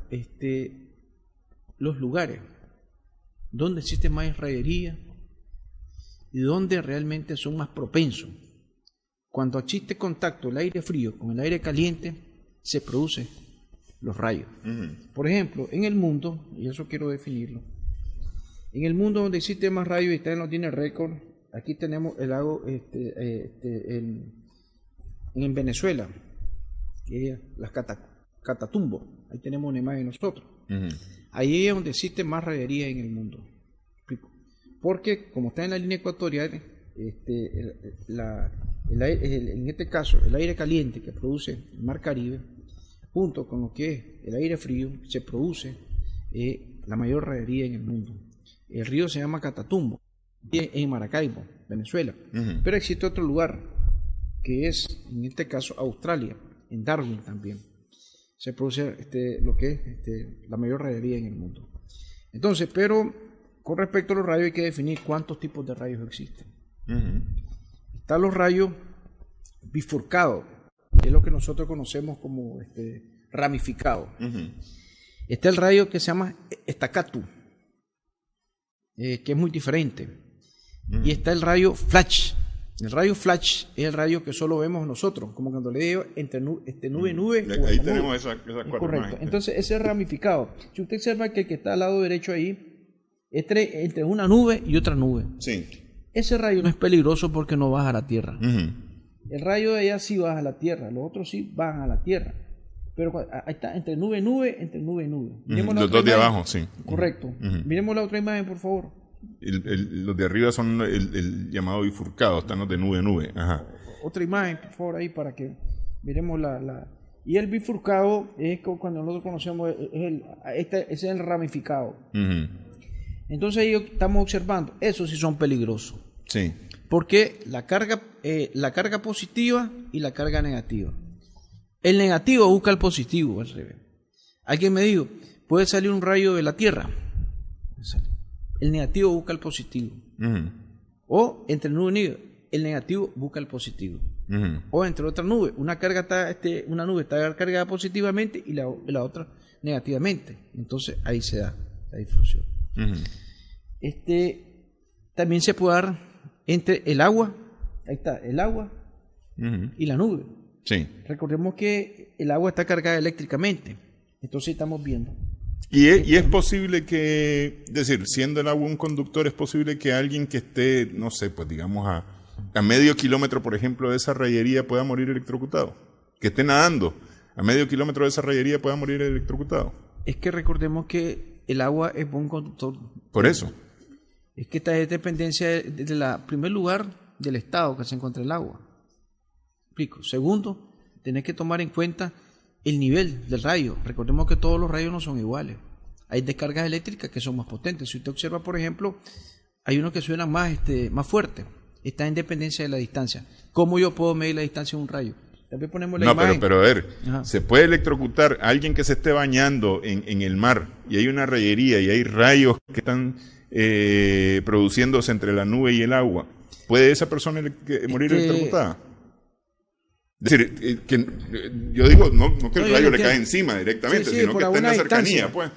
los lugares donde existe más rayería y donde realmente son más propensos. Cuando existe contacto el aire frío con el aire caliente, se producen los rayos. Por ejemplo, en el mundo, y eso quiero definirlo, en el mundo donde existe más rayos y está en los Guinness Record, aquí tenemos el lago en Venezuela, que es las Catatumbo. Ahí tenemos una imagen de nosotros. Ahí es donde existe más rayería en el mundo. Porque como está en la línea ecuatorial, en este caso el aire caliente que produce el mar Caribe, junto con lo que es el aire frío, se produce la mayor rayería en el mundo. El río se llama Catatumbo, en Maracaibo, Venezuela. Pero existe otro lugar, que es, en este caso, Australia, en Darwin también. Se produce lo que es la mayor rayería en el mundo. Entonces, pero con respecto a los rayos hay que definir cuántos tipos de rayos existen. Están los rayos bifurcados, que es lo que nosotros conocemos como ramificados. Está el rayo que se llama staccato, que es muy diferente. Y está el rayo flash. El rayo flash es el rayo que solo vemos nosotros, como cuando le digo entre nube. Ahí tenemos esas cuatro correcto. imágenes. Entonces ese es ramificado. Si usted observa que el que está al lado derecho ahí, entre una nube y otra nube. Sí. Ese rayo no es peligroso porque no baja a la Tierra. El rayo de allá sí baja a la Tierra, los otros sí bajan a la Tierra. Pero ahí está, entre nube y nube. Los dos de abajo, sí. Correcto. Miremos la otra imagen, por favor. Los de arriba son el llamado bifurcado, están los de nube. Ajá. Otra imagen, por favor, ahí para que miremos Y el bifurcado es cuando nosotros conocemos, ese es el ramificado. Entonces ahí estamos observando, esos sí son peligrosos. Sí. Porque la carga positiva y la carga negativa. El negativo busca el positivo, al revés. Alguien me dijo, puede salir un rayo de la Tierra. El negativo busca el positivo. O entre nube y nube, el negativo busca el positivo. O entre otra nube, una nube está cargada positivamente y la otra negativamente. Entonces ahí se da la difusión. También se puede dar entre el agua, ahí está, el agua y la nube. Sí. Recordemos que el agua está cargada eléctricamente, entonces estamos viendo. Y es posible que, es decir, siendo el agua un conductor, es posible que alguien que esté, no sé, pues digamos a medio kilómetro, por ejemplo, de esa rayería pueda morir electrocutado. Que esté nadando a medio kilómetro de esa rayería pueda morir electrocutado. Es que recordemos que el agua es buen conductor. Por eso. Es que esta es dependencia en primer lugar, del estado que se encuentra el agua. Explico. Segundo, tenés que tomar en cuenta el nivel del rayo. Recordemos que todos los rayos no son iguales. Hay descargas eléctricas que son más potentes. Si usted observa, por ejemplo, hay unos que suenan más fuerte. Está en dependencia de la distancia. ¿Cómo yo puedo medir la distancia de un rayo? También ponemos la imagen. Pero a ver, se puede electrocutar a alguien que se esté bañando en el mar y hay una rayería y hay rayos que están produciéndose entre la nube y el agua. ¿Puede esa persona morir electrocutada? Es decir, yo digo, no que el rayo le cae encima directamente, sino que está en la cercanía, pues.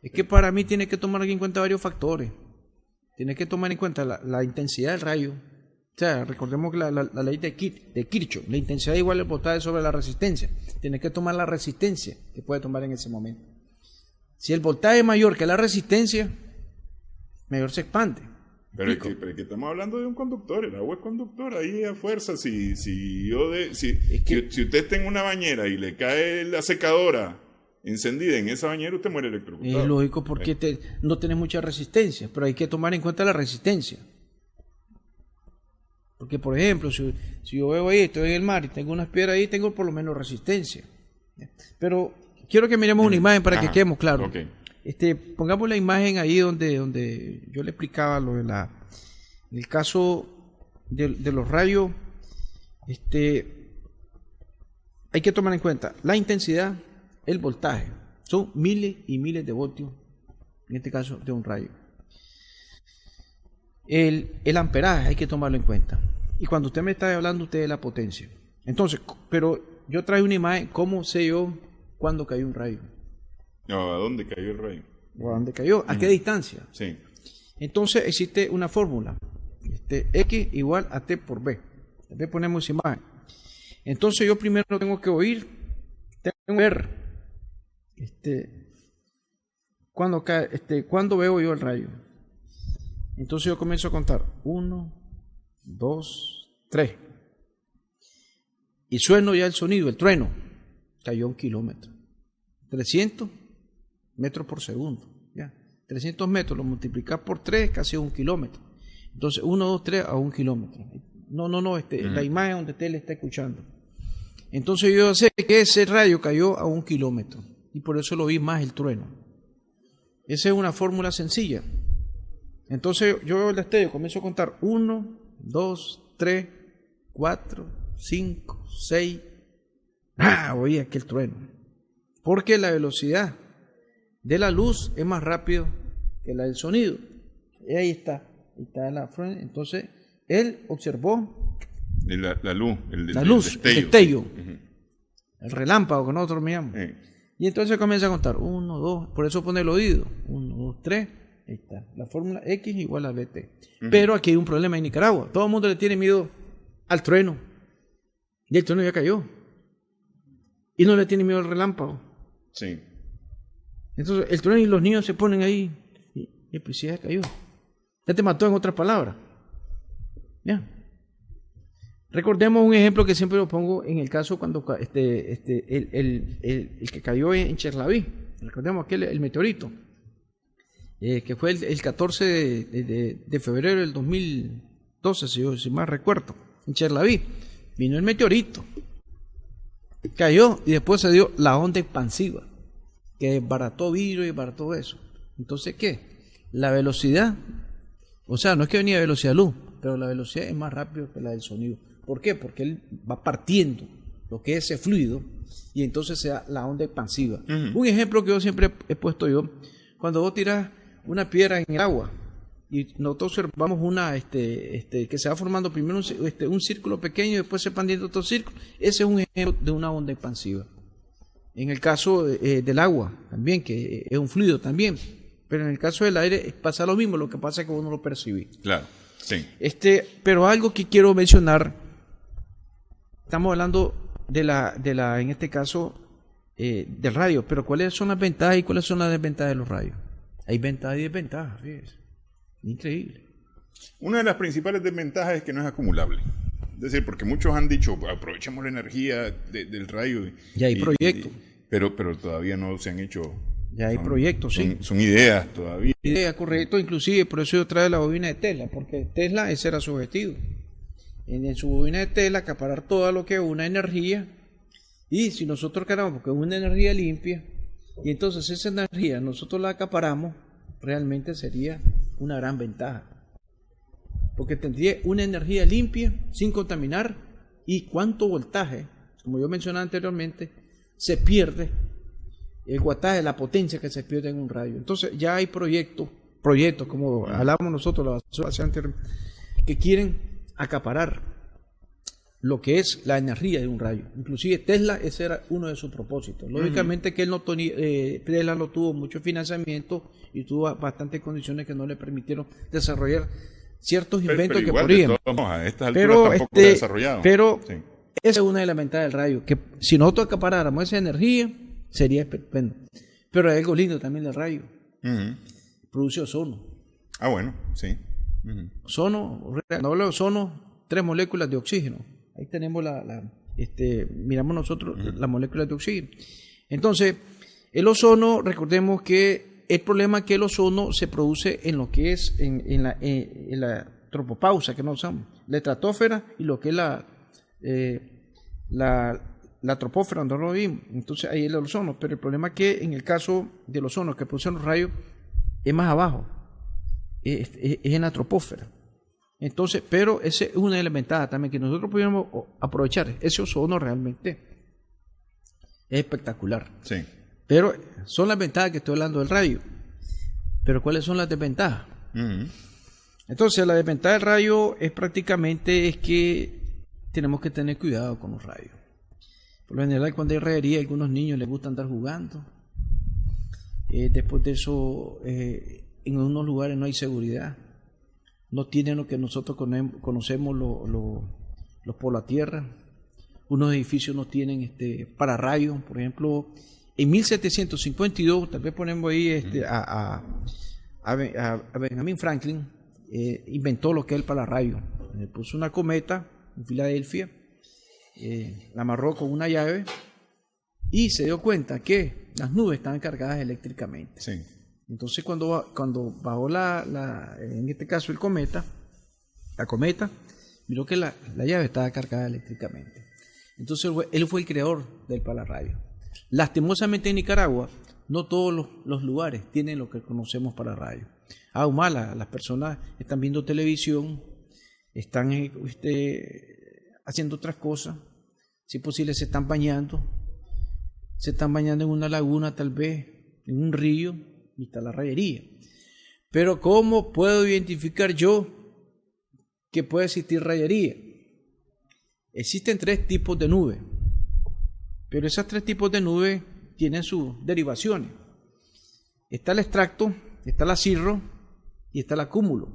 Es que para mí tiene que tomar en cuenta varios factores. Tiene que tomar en cuenta la intensidad del rayo. O sea, recordemos que la ley de Kirchhoff, la intensidad igual al voltaje sobre la resistencia. Tiene que tomar la resistencia que puede tomar en ese momento. Si el voltaje es mayor que la resistencia, mayor se expande. Pero es que estamos hablando de un conductor, el agua es conductor, ahí a fuerza, si usted está en una bañera y le cae la secadora encendida en esa bañera, usted muere electrocutado. Es lógico porque no tenés mucha resistencia, pero hay que tomar en cuenta la resistencia. Porque, por ejemplo, si yo veo ahí, estoy en el mar y tengo unas piedras ahí, tengo por lo menos resistencia. Pero quiero que miremos una imagen para que quedemos claros. Okay. Pongamos la imagen ahí donde yo le explicaba lo de el caso de los rayos. Hay que tomar en cuenta la intensidad, el voltaje. Son miles y miles de voltios, en este caso de un rayo. El amperaje hay que tomarlo en cuenta. Y cuando usted me está hablando usted de la potencia. Entonces, pero yo traigo una imagen, ¿cómo sé yo cuándo cayó un rayo? No, ¿a dónde cayó el rayo? ¿A dónde cayó? ¿A qué distancia? Sí. Entonces existe una fórmula. X igual a T por B. Después ponemos imagen. Entonces yo primero tengo que oír, tengo que ver cuando veo yo el rayo. Entonces yo comienzo a contar 1, 2, 3. Y sueno ya el sonido, el trueno. Cayó 1 kilómetro. 300 metros por segundo. ¿Ya? 300 metros lo multiplicas por 3, casi 1 kilómetro. Entonces 1, 2, 3 a 1 kilómetro. No, la imagen donde usted le está escuchando. Entonces yo sé que ese rayo cayó a 1 kilómetro. Y por eso lo vi más el trueno. Esa es una fórmula sencilla. Entonces yo el destello comienzo a contar 1, 2, 3, 4, 5, 6. Oí aquel trueno. Porque la velocidad de la luz es más rápido que la del sonido. Y ahí está la frente. Entonces él observó la luz, el destello, el relámpago que nosotros miramos. Y entonces comienza a contar 1, 2, por eso pone el oído, 1, 2, 3. Ahí está, la fórmula X igual a BT. Pero aquí hay un problema en Nicaragua. Todo el mundo le tiene miedo al trueno. Y el trueno ya cayó. Y no le tiene miedo al relámpago. Sí. Entonces el trueno y los niños se ponen ahí. Y pues sí, ya cayó. Ya te mató, en otras palabras. Ya. Recordemos un ejemplo que siempre lo pongo en el caso cuando el que cayó en Cherlaví. Recordemos aquel, el meteorito. Que fue el 14 de febrero del 2012, si más recuerdo, en Cherlaví. Vino el meteorito, cayó y después se dio la onda expansiva, que desbarató vidrio y desbarató eso. Entonces, ¿qué? La velocidad, o sea, no es que venía de velocidad de luz, pero la velocidad es más rápida que la del sonido. ¿Por qué? Porque él va partiendo lo que es ese fluido y entonces se da la onda expansiva. Un ejemplo que yo siempre he puesto yo, cuando vos tirás una piedra en el agua y nosotros observamos una que se va formando primero un círculo pequeño y después se expandiendo otro círculo. Ese es un ejemplo de una onda expansiva. En el caso del agua también, que es un fluido también, pero en el caso del aire pasa lo mismo, lo que pasa es que vos no lo percibís. Claro, sí. Pero algo que quiero mencionar, estamos hablando en este caso del radio, pero ¿cuáles son las ventajas y cuáles son las desventajas de los rayos? Hay ventajas y desventajas, fíjese. Increíble. Una de las principales desventajas es que no es acumulable. Es decir, porque muchos han dicho, aprovechemos la energía del rayo. Ya hay proyectos. Pero todavía no se han hecho. Ya hay proyectos, sí. Son ideas todavía. Ideas, correcto. Inclusive, por eso yo traje la bobina de Tesla, porque Tesla, ese era su objetivo. En su bobina de Tesla, acaparar todo lo que es una energía. Y si nosotros queramos, porque es una energía limpia, y entonces esa energía nosotros la acaparamos, realmente sería una gran ventaja. Porque tendría una energía limpia, sin contaminar, y cuánto voltaje, como yo mencionaba anteriormente, se pierde, el wattaje, la potencia que se pierde en un rayo. Entonces ya hay proyectos como hablábamos nosotros, la asociación que quieren acaparar lo que es la energía de un rayo. Inclusive Tesla, ese era uno de sus propósitos. Lógicamente que él Tesla no tuvo mucho financiamiento y tuvo bastantes condiciones que no le permitieron desarrollar ciertos inventos que podrían. A estas alturas tampoco desarrollado. Pero sí, esa es una de las ventajas del rayo, que si nosotros acaparáramos esa energía, sería estupendo. Pero hay algo lindo también del rayo. Ujú. Produce ozono. Ah, bueno, sí. Ujú. Ozono, cuando hablo de ozono, 3 moléculas de oxígeno. Ahí tenemos miramos nosotros las moléculas de oxígeno. Entonces, el ozono, recordemos que el problema es que el ozono se produce en lo que es en la tropopausa, que no usamos, la estratosfera y lo que es la troposfera, donde lo vimos. Entonces ahí es el ozono, pero el problema es que en el caso del ozono que producen los rayos es más abajo, es en la troposfera. Entonces, pero esa es una de las ventajas también, que nosotros pudiéramos aprovechar ese ozono realmente es espectacular. Sí. Pero son las ventajas que estoy hablando del rayo. Pero ¿cuáles son las desventajas? Ujú. Entonces, la desventaja del rayo es que tenemos que tener cuidado con los rayos. Por lo general, cuando hay rayería, a algunos niños les gusta andar jugando. Después de eso, en unos lugares no hay seguridad. No tienen lo que nosotros conocemos los por la tierra. Unos edificios no tienen pararrayos. Por ejemplo, en 1752, tal vez ponemos ahí a Benjamin Franklin, inventó lo que es el pararrayo. Puso una cometa en Filadelfia, la amarró con una llave y se dio cuenta que las nubes estaban cargadas eléctricamente. Sí. Entonces cuando bajó en este caso la cometa, miró que la llave estaba cargada eléctricamente. Entonces él fue el creador del pararrayo. Lastimosamente en Nicaragua no todos los lugares tienen lo que conocemos pararrayo. Aún más las personas están viendo televisión, están haciendo otras cosas, si es posible se están bañando en una laguna tal vez, en un río, y está la rayería. Pero ¿cómo puedo identificar yo que puede existir rayería? Existen 3 tipos de nubes, pero esos 3 tipos de nubes tienen sus derivaciones. Está el extracto, está el acirro y está el acúmulo.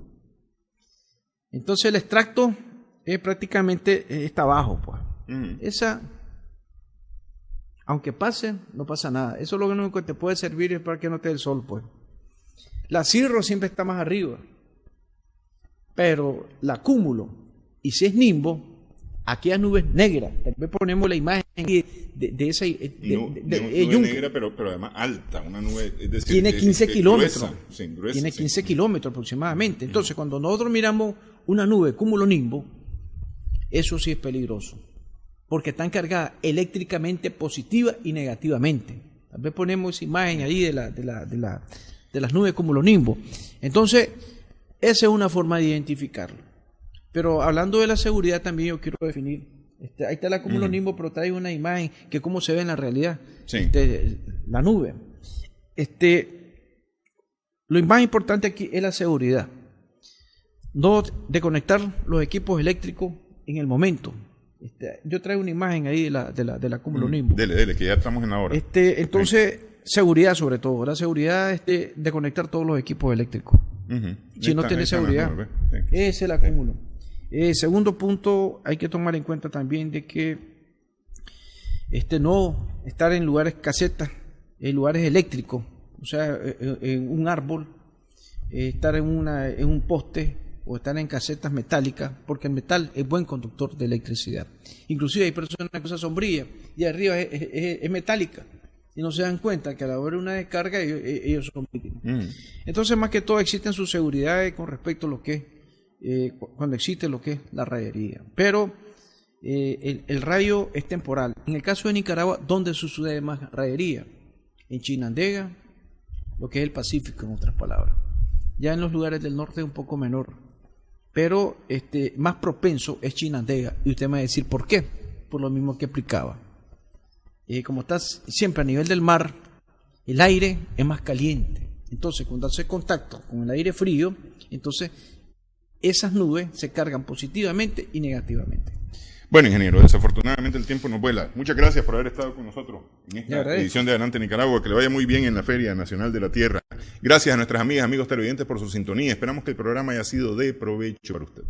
Entonces el extracto prácticamente está abajo, pues. Esa, aunque pase, no pasa nada. Eso es lo único que te puede servir es para que no te dé el sol, pues. El acirro siempre está más arriba, pero el acúmulo, y si es nimbo, aquellas nubes negras. Tal vez ponemos la imagen de esa nube negra, pero además alta, una nube, es decir, tiene 15 kilómetros. Gruesa, sí, gruesa, tiene 15 sí. kilómetros aproximadamente. Entonces, cuando nosotros miramos una nube cúmulo nimbo, eso sí es peligroso, porque están cargadas eléctricamente positiva y negativamente. Tal vez ponemos esa imagen ahí de las nubes cúmulo nimbo. Entonces, esa es una forma de identificarlo. Pero hablando de la seguridad también yo quiero definir, ahí está el acúmulo nimbo, pero trae una imagen que cómo se ve en la realidad, sí. La nube. Lo más importante aquí es la seguridad, no desconectar los equipos eléctricos en el momento. Yo traigo una imagen ahí del acúmulo nimbo. Dele, que ya estamos en la hora. Entonces, seguridad sobre todo, la seguridad de conectar todos los equipos eléctricos. Si no tiene seguridad, es el acúmulo. Segundo punto, hay que tomar en cuenta también de que no estar en lugares casetas, en lugares eléctricos, o sea, en un árbol, estar en un poste o estar en casetas metálicas, porque el metal es buen conductor de electricidad. Inclusive hay personas que usan sombrilla y arriba es metálica y no se dan cuenta que a la hora de una descarga ellos son víctimas. Entonces, más que todo, existen sus seguridades con respecto a lo que es cuando existe lo que es la rayería. Pero el rayo es temporal. En el caso de Nicaragua, ¿dónde sucede más rayería? En Chinandega, lo que es el Pacífico, en otras palabras. Ya en los lugares del norte es un poco menor, pero más propenso es Chinandega. Y usted me va a decir por qué. Por lo mismo que explicaba. Como estás siempre a nivel del mar, el aire es más caliente. Entonces, cuando hace contacto con el aire frío, entonces esas nubes se cargan positivamente y negativamente. Bueno, ingeniero, desafortunadamente el tiempo nos vuela. Muchas gracias por haber estado con nosotros en esta edición de Adelante Nicaragua. Que le vaya muy bien en la Feria Nacional de la Tierra. Gracias a nuestras amigas, amigos televidentes por su sintonía. Esperamos que el programa haya sido de provecho para usted.